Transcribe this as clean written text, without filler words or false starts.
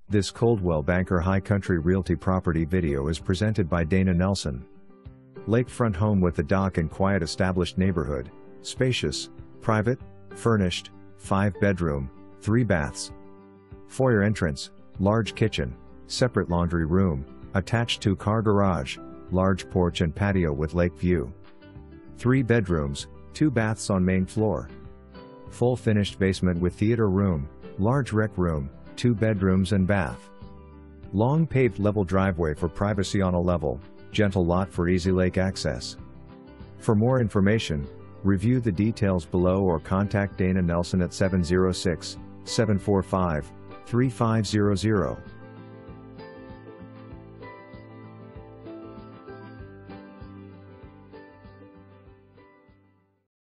This Coldwell Banker High Country Realty property video is presented by Dana Nelson. Lakefront home with a dock and quiet established neighborhood, spacious, private, furnished, 5-bedroom, 3 baths. Foyer entrance, large kitchen, separate laundry room, attached 2-car garage, large porch and patio with lake view. 3 bedrooms, 2 baths on main floor. Full finished basement with theater room, large rec room, 2 bedrooms and bath. Long paved level driveway for privacy on a level, gentle lot for easy lake access. For more information, review the details below or contact Dana Nelson at 706-745-3500.